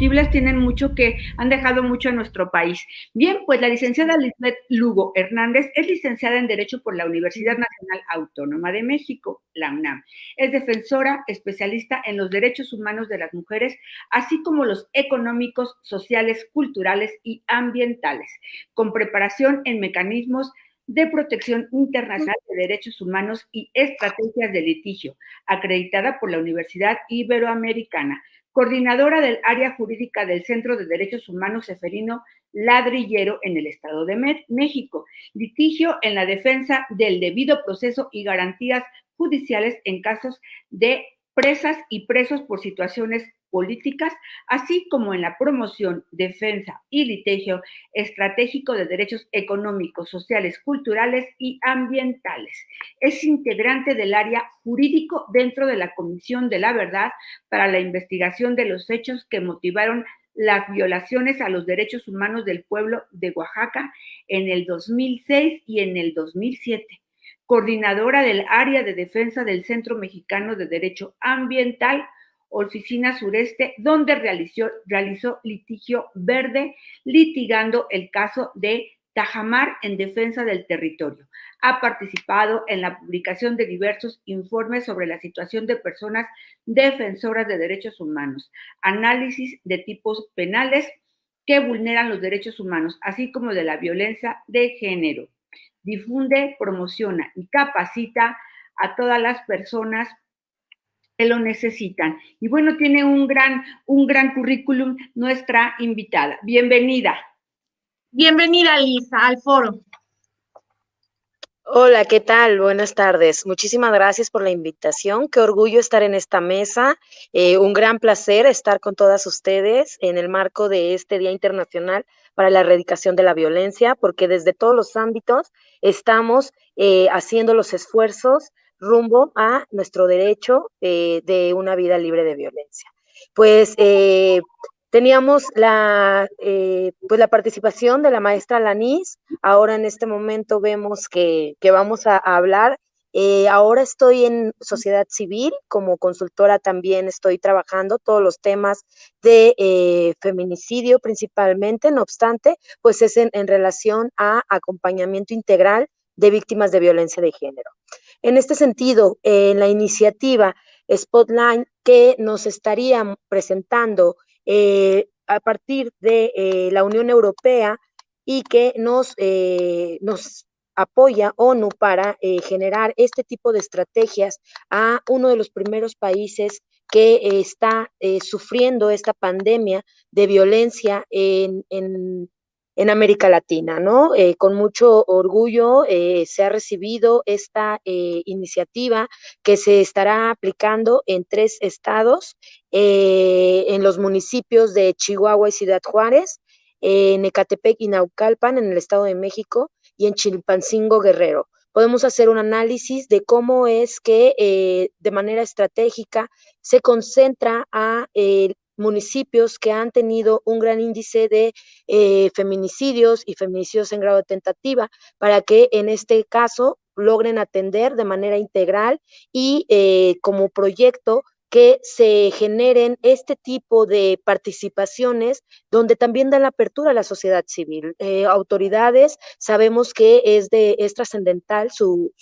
indiscutibles tienen mucho han dejado mucho en nuestro país. Bien, pues la licenciada Lisbeth Lugo Hernández es licenciada en Derecho por la Universidad Nacional Autónoma de México, la UNAM. Es defensora especialista en los derechos humanos de las mujeres, así como los económicos, sociales, culturales y ambientales, con preparación en mecanismos de protección internacional de derechos humanos y estrategias de litigio, acreditada por la Universidad Iberoamericana, coordinadora del área jurídica del Centro de Derechos Humanos Seferino Ladrillero en el Estado de México, litigio en la defensa del debido proceso y garantías judiciales en casos de presas y presos por situaciones políticas, así como en la promoción, defensa y litigio estratégico de derechos económicos, sociales, culturales y ambientales. Es integrante del área jurídico dentro de la Comisión de la Verdad para la investigación de los hechos que motivaron las violaciones a los derechos humanos del pueblo de Oaxaca en el 2006 y en el 2007, coordinadora del área de defensa del Centro Mexicano de Derecho Ambiental, Oficina Sureste, donde realizó litigio verde, litigando el caso de Tajamar en defensa del territorio. Ha participado en la publicación de diversos informes sobre la situación de personas defensoras de derechos humanos, análisis de tipos penales que vulneran los derechos humanos, así como de la violencia de género. Difunde, promociona y capacita a todas las personas que lo necesitan. Y bueno, tiene un gran currículum nuestra invitada. Bienvenida. Bienvenida, Lisa, al foro. Hola, ¿qué tal? Buenas tardes. Muchísimas gracias por la invitación. Qué orgullo estar en esta mesa. Un gran placer estar con todas ustedes en el marco de este Día Internacional para la Erradicación de la Violencia, porque desde todos los ámbitos estamos haciendo los esfuerzos rumbo a nuestro derecho de una vida libre de violencia. Pues teníamos pues la participación de la maestra Lanis. Ahora en este momento vemos que vamos a hablar. Ahora estoy en sociedad civil, como consultora también estoy trabajando todos los temas de feminicidio principalmente, no obstante, pues es en relación a acompañamiento integral de víctimas de violencia de género. En este sentido, en la iniciativa Spotlight que nos estaría presentando a partir de la Unión Europea y que nos apoya ONU para generar este tipo de estrategias a uno de los primeros países que está sufriendo esta pandemia de violencia en América Latina, ¿no? Con mucho orgullo se ha recibido esta iniciativa que se estará aplicando en 3 estados, en los municipios de Chihuahua y Ciudad Juárez, en Ecatepec y Naucalpan, en el Estado de México, y en Chilpancingo, Guerrero. Podemos hacer un análisis de cómo es que de manera estratégica se concentra a municipios que han tenido un gran índice de feminicidios y feminicidios en grado de tentativa, para que en este caso logren atender de manera integral y como proyecto que se generen este tipo de participaciones donde también dan la apertura a la sociedad civil. Autoridades, sabemos que es trascendental su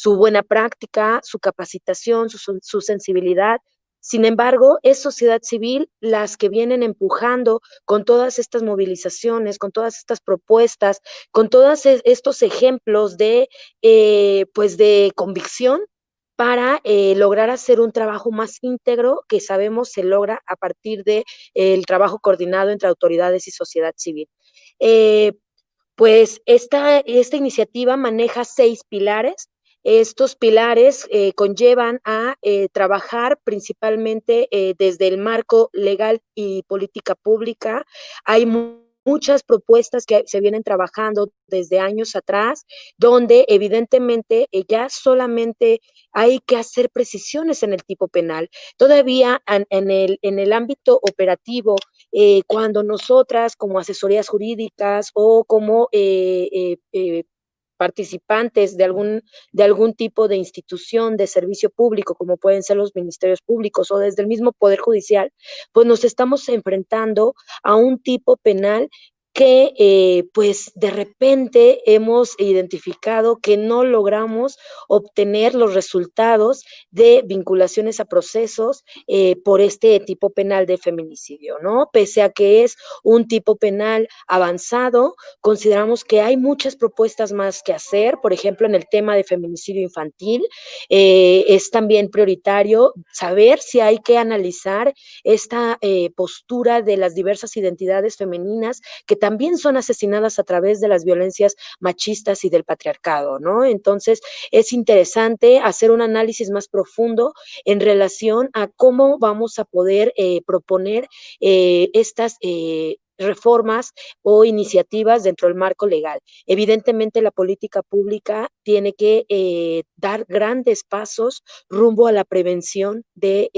buena práctica, su capacitación, su sensibilidad. Sin embargo, es sociedad civil las que vienen empujando con todas estas movilizaciones, con todas estas propuestas, con todos estos ejemplos pues de convicción para lograr hacer un trabajo más íntegro que sabemos se logra a partir del trabajo coordinado entre autoridades y sociedad civil. Pues esta iniciativa maneja 6 pilares. Estos pilares conllevan a trabajar principalmente desde el marco legal y política pública. Hay muchas propuestas que se vienen trabajando desde años atrás, donde evidentemente ya solamente hay que hacer precisiones en el tipo penal. Todavía en el ámbito operativo, cuando nosotras como asesorías jurídicas o como participantes de algún tipo de institución de servicio público, como pueden ser los ministerios públicos o desde el mismo Poder Judicial, pues nos estamos enfrentando a un tipo penal que pues de repente hemos identificado que no logramos obtener los resultados de vinculaciones a procesos por este tipo penal de feminicidio, ¿no? Pese a que es un tipo penal avanzado, consideramos que hay muchas propuestas más que hacer, por ejemplo, en el tema de feminicidio infantil, es también prioritario saber si hay que analizar esta postura de las diversas identidades femeninas que también son asesinadas a través de las violencias machistas y del patriarcado, ¿no? Entonces, es interesante hacer un análisis más profundo en relación a cómo vamos a poder proponer estas reformas o iniciativas dentro del marco legal. Evidentemente, la política pública tiene que dar grandes pasos rumbo a la prevención del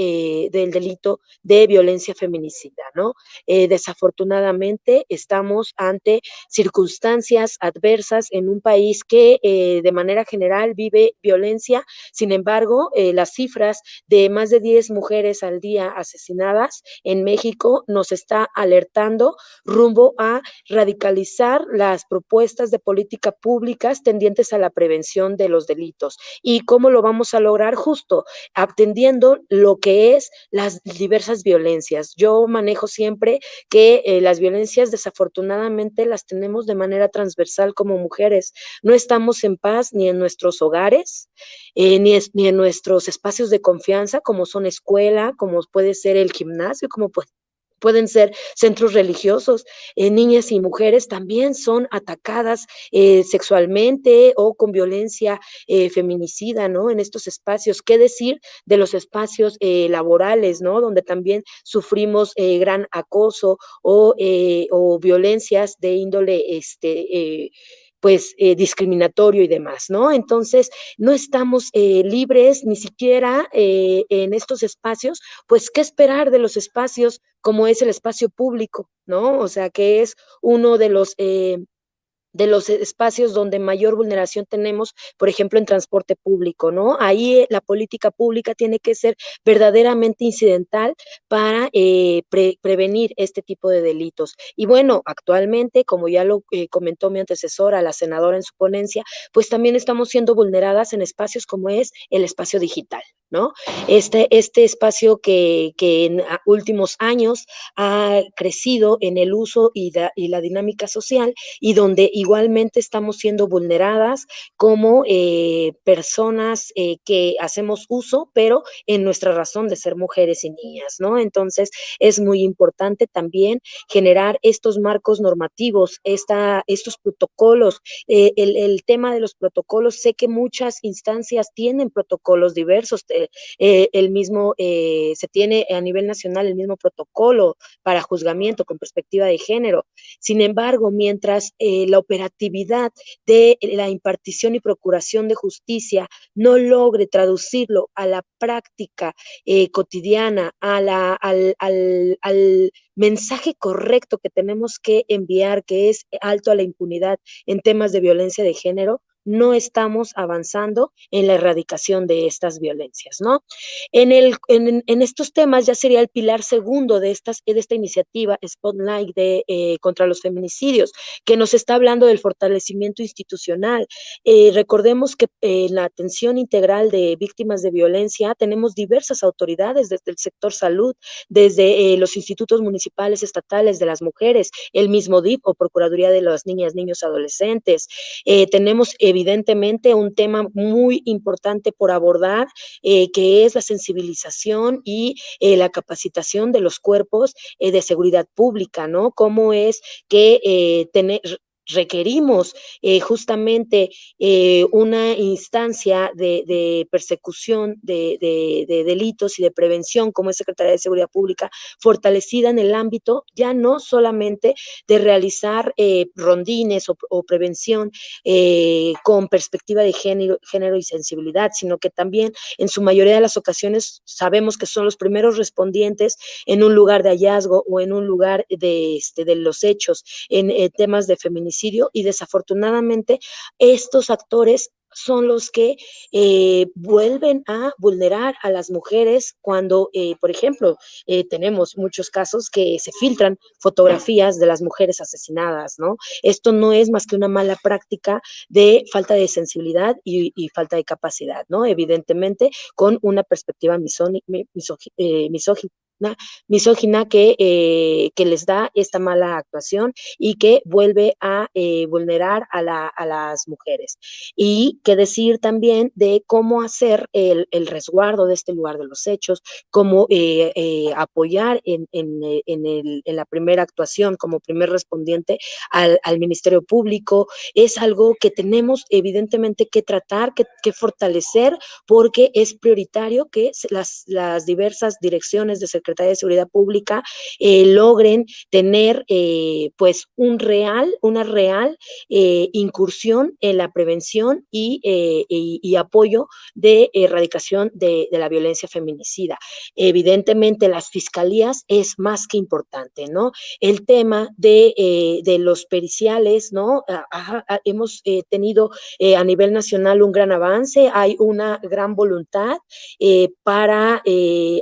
delito de violencia feminicida, ¿no? Desafortunadamente, estamos ante circunstancias adversas en un país que de manera general vive violencia. Sin embargo, las cifras de más de 10 mujeres al día asesinadas en México nos está alertando rumbo a radicalizar las propuestas de política públicas tendientes a la prevención de los delitos. ¿Y cómo lo vamos a lograr? Justo atendiendo lo que es las diversas violencias. Yo manejo siempre que las violencias desafortunadamente las tenemos de manera transversal como mujeres. No estamos en paz ni en nuestros hogares, ni en nuestros espacios de confianza, como son escuela, como puede ser el gimnasio, como pueden ser centros religiosos. Niñas y mujeres también son atacadas sexualmente o con violencia feminicida, ¿no? En estos espacios. ¿Qué decir de los espacios laborales, ¿no? Donde también sufrimos gran acoso o violencias de índole pues discriminatorio y demás, ¿no? Entonces, no estamos libres ni siquiera en estos espacios, pues, ¿qué esperar de los espacios como es el espacio público, ¿no? O sea, que es uno de los espacios donde mayor vulneración tenemos, por ejemplo, en transporte público, ¿no? Ahí la política pública tiene que ser verdaderamente incidental para prevenir este tipo de delitos. Y bueno, actualmente, como ya lo comentó mi antecesora, la senadora en su ponencia, pues también estamos siendo vulneradas en espacios como es el espacio digital, ¿no? Este espacio que en últimos años ha crecido en el uso y la dinámica social y donde igualmente estamos siendo vulneradas como personas que hacemos uso, pero en nuestra razón de ser mujeres y niñas, ¿no? Entonces, es muy importante también generar estos marcos normativos, estos protocolos. El tema de los protocolos, sé que muchas instancias tienen protocolos diversos, se tiene a nivel nacional el mismo protocolo para juzgamiento con perspectiva de género. Sin embargo, mientras la operatividad de la impartición y procuración de justicia no logre traducirlo a la práctica cotidiana, al mensaje correcto que tenemos que enviar, que es alto a la impunidad en temas de violencia de género, no estamos avanzando en la erradicación de estas violencias, ¿no? En estos temas ya sería el pilar segundo de esta iniciativa Spotlight contra los feminicidios, que nos está hablando del fortalecimiento institucional. Recordemos que en la atención integral de víctimas de violencia tenemos diversas autoridades desde el sector salud, desde los institutos municipales, estatales de las mujeres, el mismo DIF o Procuraduría de las Niñas, Niños, Adolescentes. Tenemos evidentemente un tema muy importante por abordar, que es la sensibilización y la capacitación de los cuerpos de seguridad pública, ¿no? Cómo es que requerimos justamente una instancia de persecución de delitos y de prevención como es Secretaría de Seguridad Pública, fortalecida en el ámbito ya no solamente de realizar rondines o prevención con perspectiva de género y sensibilidad, sino que también en su mayoría de las ocasiones sabemos que son los primeros respondientes en un lugar de hallazgo o en un lugar de los hechos, en temas de feminicidio feminicidio, y desafortunadamente estos actores son los que vuelven a vulnerar a las mujeres cuando, por ejemplo, tenemos muchos casos que se filtran fotografías de las mujeres asesinadas, ¿no? Esto no es más que una mala práctica de falta de sensibilidad y falta de capacidad, ¿no? Evidentemente, con una perspectiva misógina que les da esta mala actuación y que vuelve a vulnerar a las mujeres. Y qué decir también de cómo hacer el resguardo de este lugar de los hechos, cómo apoyar en la primera actuación como primer respondiente al Ministerio Público. Es algo que tenemos evidentemente que tratar, que fortalecer, porque es prioritario que las diversas direcciones de Secretaría de Seguridad Pública logren tener pues una real incursión en la prevención y apoyo de erradicación de la violencia feminicida. Evidentemente las fiscalías es más que importante, ¿no? El tema de los periciales, ¿no? Hemos tenido a nivel nacional un gran avance, hay una gran voluntad para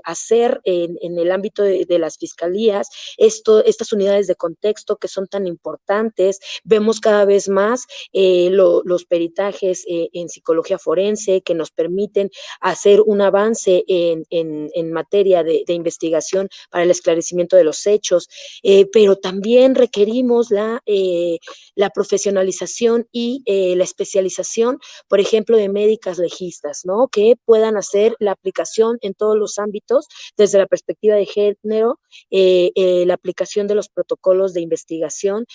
hacer en el ámbito de las fiscalías estas unidades de contexto que son tan importantes. Vemos cada vez más los peritajes en psicología forense que nos permiten hacer un avance en materia de investigación para el esclarecimiento de los hechos, pero también requerimos la profesionalización y la especialización, por ejemplo, de médicas legistas, ¿no? Que puedan hacer la aplicación en todos los ámbitos, desde la perspectiva de género, la aplicación de los protocolos de investigación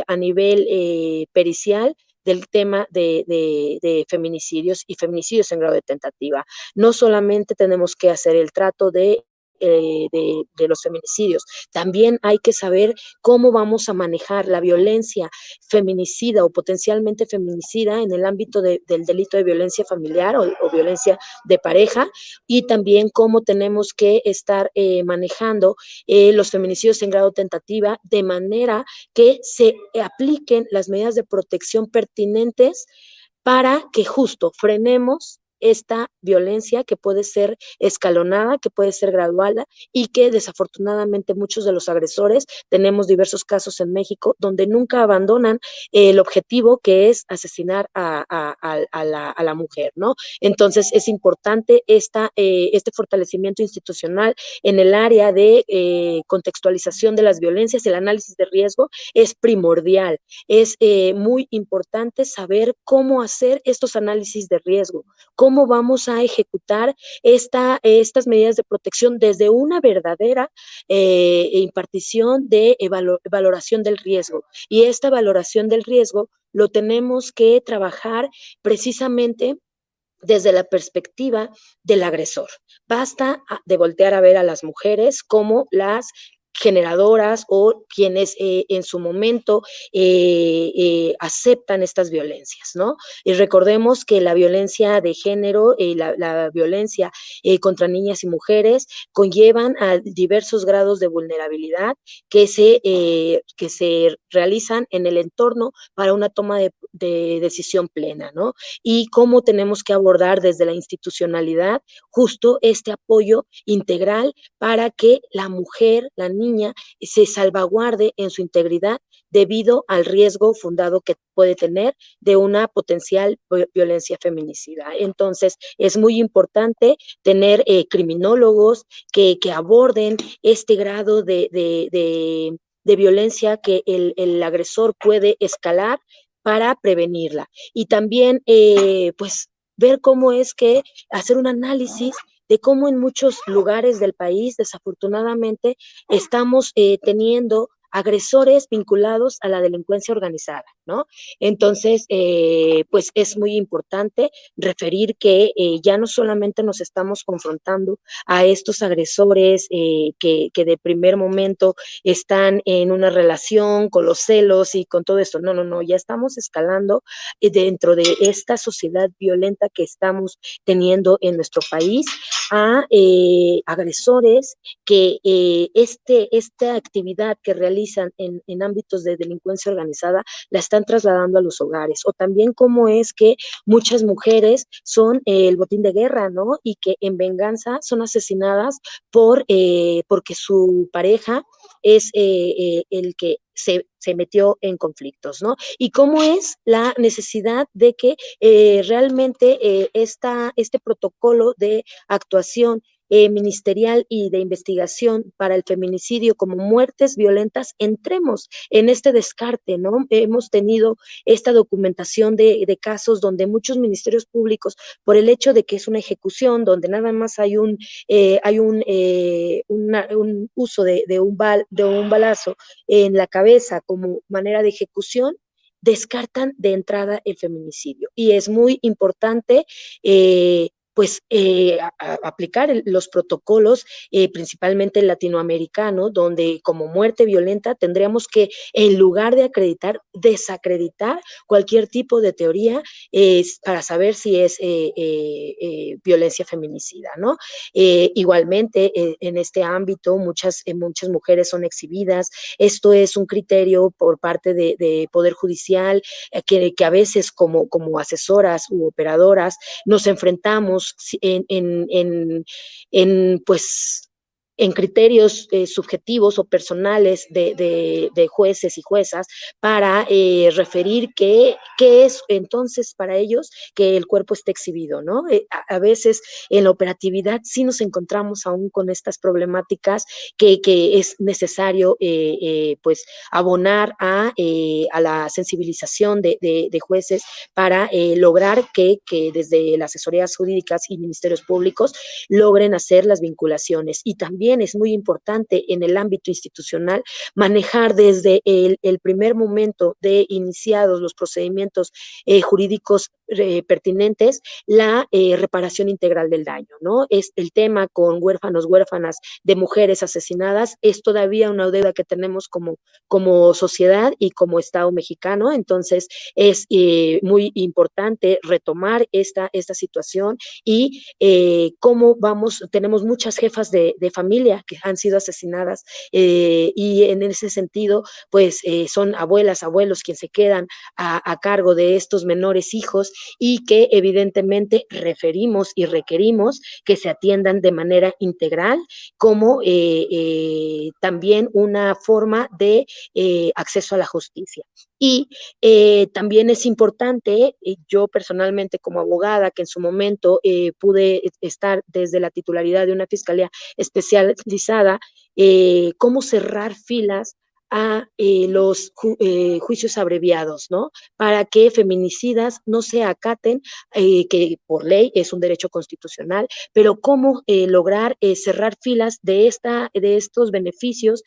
a nivel pericial del tema de feminicidios y feminicidios en grado de tentativa. No solamente tenemos que hacer el trato de los feminicidios. También hay que saber cómo vamos a manejar la violencia feminicida o potencialmente feminicida en el ámbito del delito de violencia familiar o violencia de pareja, y también cómo tenemos que estar manejando los feminicidios en grado tentativa de manera que se apliquen las medidas de protección pertinentes para que justo frenemos esta violencia que puede ser escalonada, que puede ser gradual y que desafortunadamente muchos de los agresores, tenemos diversos casos en México donde nunca abandonan el objetivo que es asesinar a la mujer, ¿no? Entonces es importante este fortalecimiento institucional en el área de contextualización de las violencias. El análisis de riesgo es primordial, es muy importante saber cómo hacer estos análisis de riesgo, cómo vamos a ejecutar estas medidas de protección desde una verdadera impartición de valoración del riesgo. Y esta valoración del riesgo lo tenemos que trabajar precisamente desde la perspectiva del agresor. Basta de voltear a ver a las mujeres como las generadoras o quienes en su momento aceptan estas violencias, ¿no? Y recordemos que la violencia de género, la violencia contra niñas y mujeres conllevan a diversos grados de vulnerabilidad que se realizan en el entorno para una toma de decisión plena, ¿no? Y cómo tenemos que abordar desde la institucionalidad justo este apoyo integral para que la mujer, la niña, se salvaguarde en su integridad debido al riesgo fundado que puede tener de una potencial violencia feminicida. Entonces, es muy importante tener criminólogos que aborden este grado de violencia que el agresor puede escalar para prevenirla. Y también, pues, ver cómo es que hacer un análisis de cómo en muchos lugares del país, desafortunadamente, estamos teniendo agresores vinculados a la delincuencia organizada, ¿no? Entonces, pues es muy importante referir que ya no solamente nos estamos confrontando a estos agresores que de primer momento están en una relación con los celos y con todo esto, no, ya estamos escalando dentro de esta sociedad violenta que estamos teniendo en nuestro país a agresores que esta actividad que realizan realizan en ámbitos de delincuencia organizada, la están trasladando a los hogares, o también cómo es que muchas mujeres son el botín de guerra, ¿no? Y que en venganza son asesinadas porque su pareja es el que se metió en conflictos, ¿no? Y cómo es la necesidad de que realmente este protocolo de actuación ministerial y de investigación para el feminicidio como muertes violentas, entremos en este descarte, ¿no? Hemos tenido esta documentación de casos donde muchos ministerios públicos, por el hecho de que es una ejecución, donde nada más hay un uso de un balazo en la cabeza como manera de ejecución, descartan de entrada el feminicidio. Y es muy importante aplicar los protocolos, principalmente el latinoamericano, donde como muerte violenta tendríamos que, en lugar de acreditar, desacreditar cualquier tipo de teoría para saber si es violencia feminicida, ¿no? Igualmente, en este ámbito, muchas mujeres son exhibidas. Esto es un criterio por parte de Poder Judicial, que a veces como asesoras u operadoras nos enfrentamos en criterios subjetivos o personales de jueces y juezas para referir qué es entonces para ellos que el cuerpo esté exhibido, ¿no? A veces en la operatividad sí nos encontramos aún con estas problemáticas que es necesario pues abonar a la sensibilización de jueces para lograr que desde las asesorías jurídicas y ministerios públicos logren hacer las vinculaciones. Y también es muy importante en el ámbito institucional manejar desde el primer momento de iniciados los procedimientos jurídicos pertinentes la reparación integral del daño, ¿no? Es el tema con huérfanos, huérfanas de mujeres asesinadas, es todavía una deuda que tenemos como sociedad y como Estado mexicano. Entonces es muy importante retomar esta situación y cómo tenemos muchas jefas de familia que han sido asesinadas y en ese sentido pues son abuelas, abuelos quienes se quedan a cargo de estos menores hijos y que evidentemente referimos y requerimos que se atiendan de manera integral como también una forma de acceso a la justicia. Y también es importante, yo personalmente como abogada, que en su momento pude estar desde la titularidad de una fiscalía especializada, cómo cerrar filas a los juicios abreviados, ¿no? Para que feminicidas no se acaten, que por ley es un derecho constitucional, pero cómo lograr cerrar filas de estos beneficios,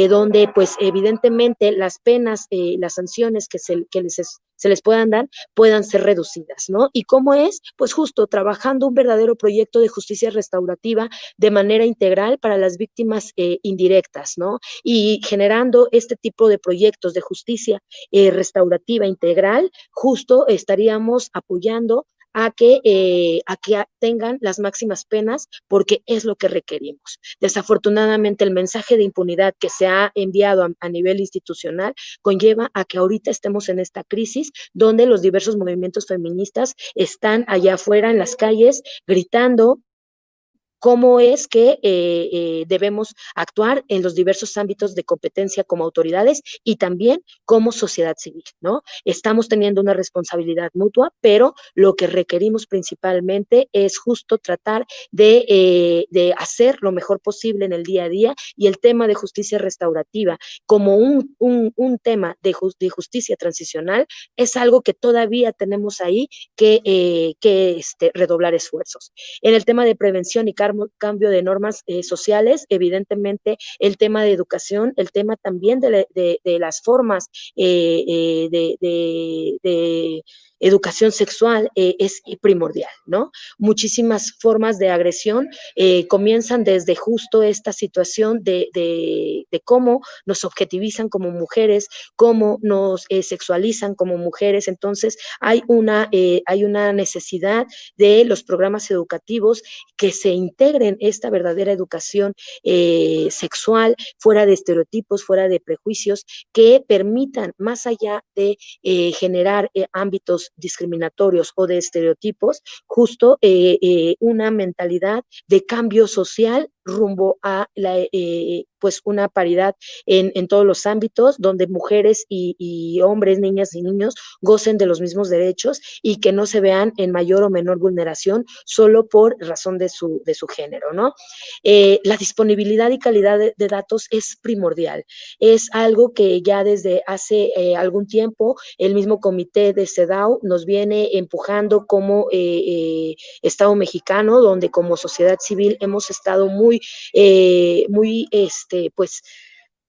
donde pues evidentemente las penas, las sanciones que se les puedan dar, puedan ser reducidas, ¿no? ¿Y cómo es? Pues justo trabajando un verdadero proyecto de justicia restaurativa de manera integral para las víctimas indirectas, ¿no? Y generando este tipo de proyectos de justicia restaurativa integral, justo estaríamos apoyando a que tengan las máximas penas, porque es lo que requerimos. Desafortunadamente, el mensaje de impunidad que se ha enviado a nivel institucional conlleva a que ahorita estemos en esta crisis donde los diversos movimientos feministas están allá afuera en las calles gritando cómo es que debemos actuar en los diversos ámbitos de competencia como autoridades y también como sociedad civil, ¿no? Estamos teniendo una responsabilidad mutua, pero lo que requerimos principalmente es justo tratar de hacer lo mejor posible en el día a día, y el tema de justicia restaurativa como un tema de justicia transicional es algo que todavía tenemos ahí que redoblar esfuerzos. En el tema de prevención y cambio de normas sociales, evidentemente el tema de educación, el tema también de las formas de educación sexual es primordial, ¿no? Muchísimas formas de agresión comienzan desde justo esta situación de cómo nos objetivizan como mujeres, cómo nos sexualizan como mujeres. Entonces hay una necesidad de los programas educativos que se integren esta verdadera educación sexual, fuera de estereotipos, fuera de prejuicios, que permitan, más allá de generar ámbitos discriminatorios o de estereotipos, justo una mentalidad de cambio social rumbo a pues una paridad en todos los ámbitos, donde mujeres y hombres, niñas y niños gocen de los mismos derechos y que no se vean en mayor o menor vulneración solo por razón de su género, ¿no? La disponibilidad y calidad de datos es primordial. Es algo que ya desde hace algún tiempo el mismo comité de CEDAW nos viene empujando como Estado mexicano, donde como sociedad civil hemos estado muy pues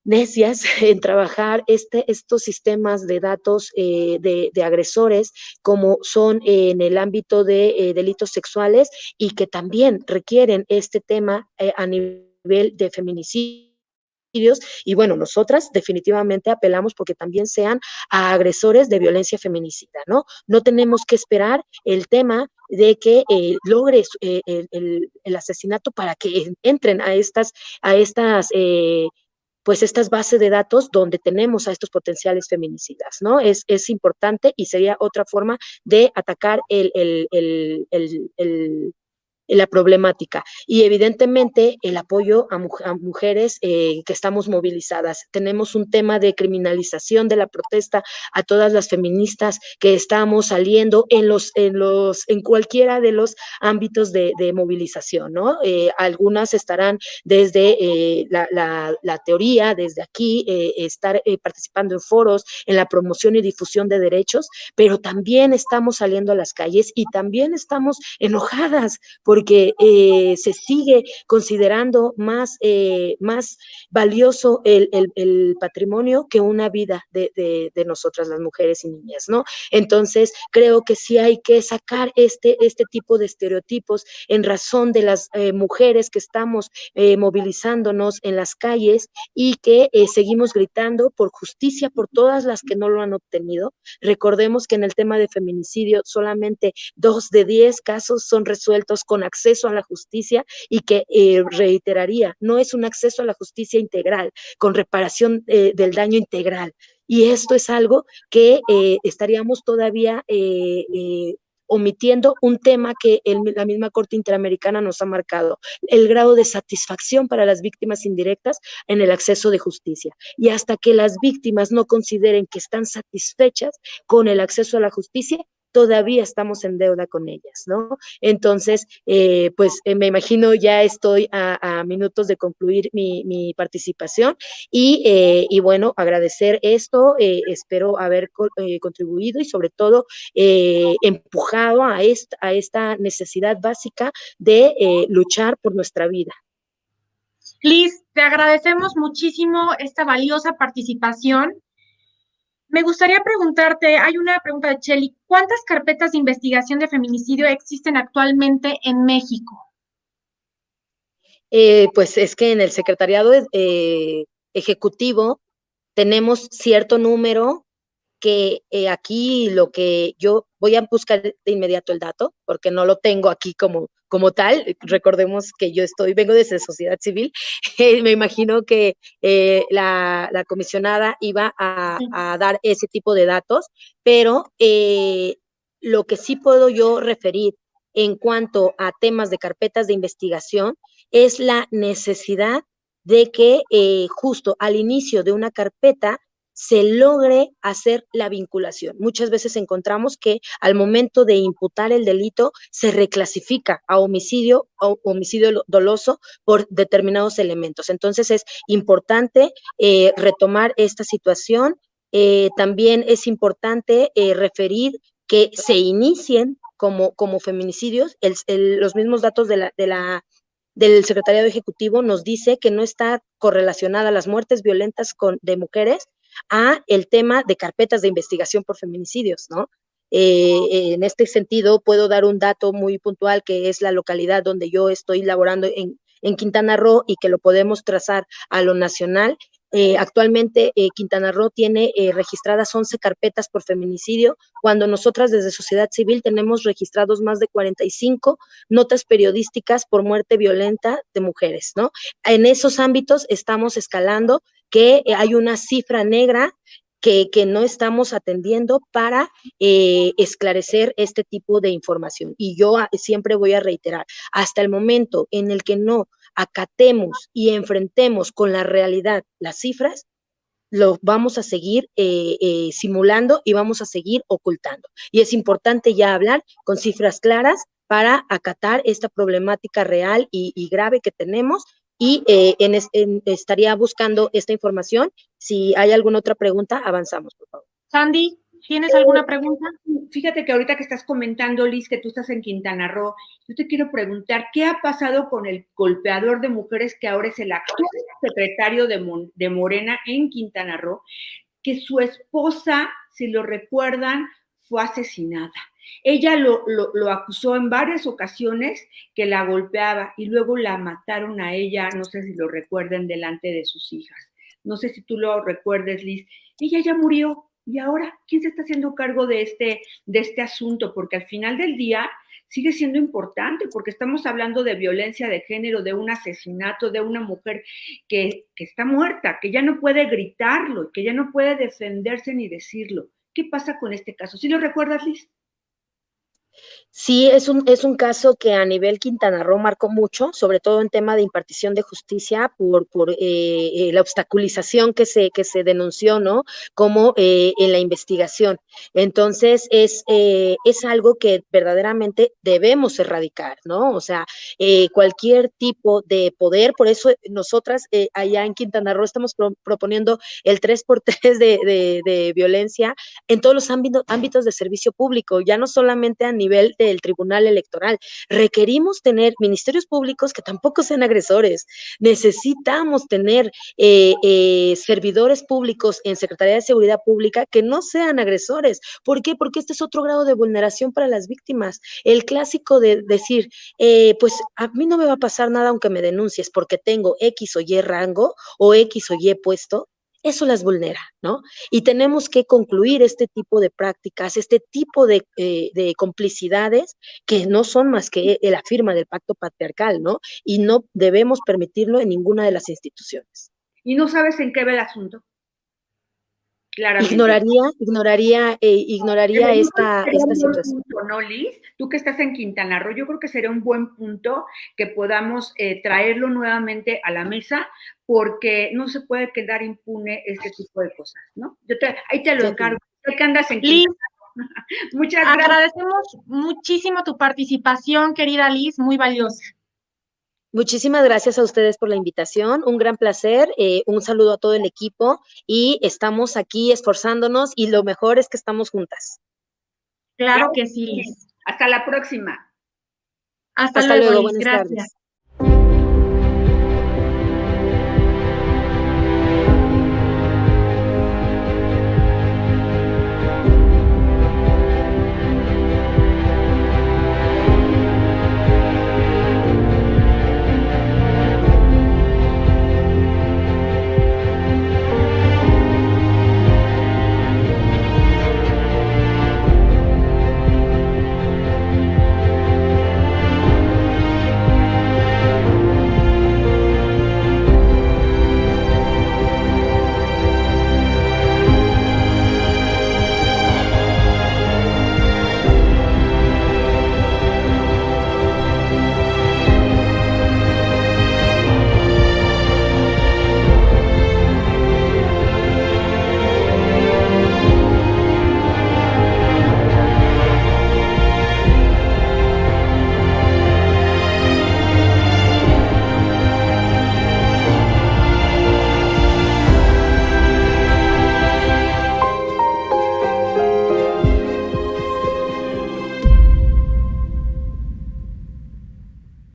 necias en trabajar estos sistemas de datos de agresores, como son en el ámbito de delitos sexuales, y que también requieren este tema a nivel de feminicidio. Y bueno, nosotras definitivamente apelamos porque también sean a agresores de violencia feminicida, ¿no? No tenemos que esperar el tema de que logres el asesinato para que entren a estas pues estas bases de datos donde tenemos a estos potenciales feminicidas, ¿no? Es importante y sería otra forma de atacar la problemática. Y evidentemente el apoyo a mujeres que estamos movilizadas. Tenemos un tema de criminalización de la protesta a todas las feministas que estamos saliendo en cualquiera de los ámbitos de movilización, ¿no? Algunas estarán desde la teoría, desde aquí, estar participando en foros, en la promoción y difusión de derechos, pero también estamos saliendo a las calles y también estamos enojadas porque se sigue considerando más valioso el patrimonio que una vida de nosotras las mujeres y niñas, ¿no? Entonces, creo que sí hay que sacar este tipo de estereotipos en razón de las mujeres que estamos movilizándonos en las calles y que seguimos gritando por justicia por todas las que no lo han obtenido. Recordemos que en el tema de feminicidio solamente 2 de 10 casos son resueltos con acceso a la justicia, y que reiteraría, no es un acceso a la justicia integral, con reparación del daño integral. Y esto es algo que estaríamos todavía omitiendo un tema que la misma Corte Interamericana nos ha marcado: el grado de satisfacción para las víctimas indirectas en el acceso de justicia. Y hasta que las víctimas no consideren que están satisfechas con el acceso a la justicia, todavía estamos en deuda con ellas, ¿no? Entonces, pues me imagino ya estoy a minutos de concluir mi participación y bueno, agradecer esto, espero haber contribuido y sobre todo empujado a esta necesidad básica de luchar por nuestra vida. Liz, te agradecemos muchísimo esta valiosa participación. Me gustaría preguntarte, hay una pregunta de Cheli, ¿cuántas carpetas de investigación de feminicidio existen actualmente en México? Pues es que en el secretariado ejecutivo tenemos cierto número que aquí lo que yo voy a buscar de inmediato el dato, porque no lo tengo aquí como tal. Recordemos que yo vengo desde sociedad civil. Me imagino que la comisionada iba a dar ese tipo de datos, pero lo que sí puedo yo referir en cuanto a temas de carpetas de investigación es la necesidad de que justo al inicio de una carpeta se logre hacer la vinculación. Muchas veces encontramos que al momento de imputar el delito se reclasifica a homicidio doloso por determinados elementos. Entonces es importante retomar esta situación. También es importante referir que se inicien como feminicidios. Los mismos datos del Secretariado Ejecutivo nos dice que no está correlacionada las muertes violentas de mujeres a el tema de carpetas de investigación por feminicidios, ¿no? En este sentido, puedo dar un dato muy puntual, que es la localidad donde yo estoy laborando en Quintana Roo, y que lo podemos trazar a lo nacional. Actualmente Quintana Roo tiene registradas 11 carpetas por feminicidio, cuando nosotras desde sociedad civil tenemos registrados más de 45 notas periodísticas por muerte violenta de mujeres, ¿no? En esos ámbitos estamos escalando, que hay una cifra negra que no estamos atendiendo para esclarecer este tipo de información. Y yo siempre voy a reiterar, hasta el momento en el que no acatemos y enfrentemos con la realidad las cifras, lo vamos a seguir simulando y vamos a seguir ocultando. Y es importante ya hablar con cifras claras para acatar esta problemática real y grave que tenemos. Y estaría buscando esta información. Si hay alguna otra pregunta, avanzamos, por favor. Sandy, ¿tienes alguna pregunta? Fíjate que ahorita que estás comentando, Liz, que tú estás en Quintana Roo, yo te quiero preguntar, ¿qué ha pasado con el golpeador de mujeres que ahora es el actual secretario de Morena en Quintana Roo? Que su esposa, si lo recuerdan, fue asesinada. Ella lo acusó en varias ocasiones que la golpeaba, y luego la mataron a ella, no sé si lo recuerden, delante de sus hijas. No sé si tú lo recuerdes, Liz. Ella ya murió, y ahora, ¿quién se está haciendo cargo de este asunto? Porque al final del día sigue siendo importante, porque estamos hablando de violencia de género, de un asesinato, de una mujer que está muerta, que ya no puede gritarlo, que ya no puede defenderse ni decirlo. ¿Qué pasa con este caso? ¿Sí lo recuerdas, Liz? Sí, es un caso que a nivel Quintana Roo marcó mucho, sobre todo en tema de impartición de justicia, por la obstaculización que se denunció, ¿no? Como en la investigación. Entonces, es algo que verdaderamente debemos erradicar, ¿no? O sea, cualquier tipo de poder, por eso nosotras allá en Quintana Roo estamos proponiendo el 3x3 de violencia en todos los ámbitos de servicio público, ya no solamente a nivel del Tribunal Electoral. Requerimos tener ministerios públicos que tampoco sean agresores. Necesitamos tener servidores públicos en Secretaría de Seguridad Pública que no sean agresores. ¿Por qué? Porque este es otro grado de vulneración para las víctimas. El clásico de decir, pues a mí no me va a pasar nada aunque me denuncies porque tengo X o Y rango o X o Y puesto. Eso las vulnera, ¿no? Y tenemos que concluir este tipo de prácticas, este tipo de complicidades que no son más que la firma del pacto patriarcal, ¿no? Y no debemos permitirlo en ninguna de las instituciones. ¿Y no sabes en qué va el asunto? Claramente. Ignoraría esta situación. Punto, ¿no, Liz? Tú que estás en Quintana Roo, yo creo que sería un buen punto que podamos traerlo nuevamente a la mesa, porque no se puede quedar impune este tipo de cosas, ¿no? Ahí te lo encargo. Sé que andas en Liz, muchas gracias. Agradecemos muchísimo tu participación, querida Liz, muy valiosa. Muchísimas gracias a ustedes por la invitación, un gran placer, un saludo a todo el equipo, y estamos aquí esforzándonos, y lo mejor es que estamos juntas. Claro que sí, Liz. Hasta la próxima. Hasta luego, Liz. Buenas Gracias. tardes.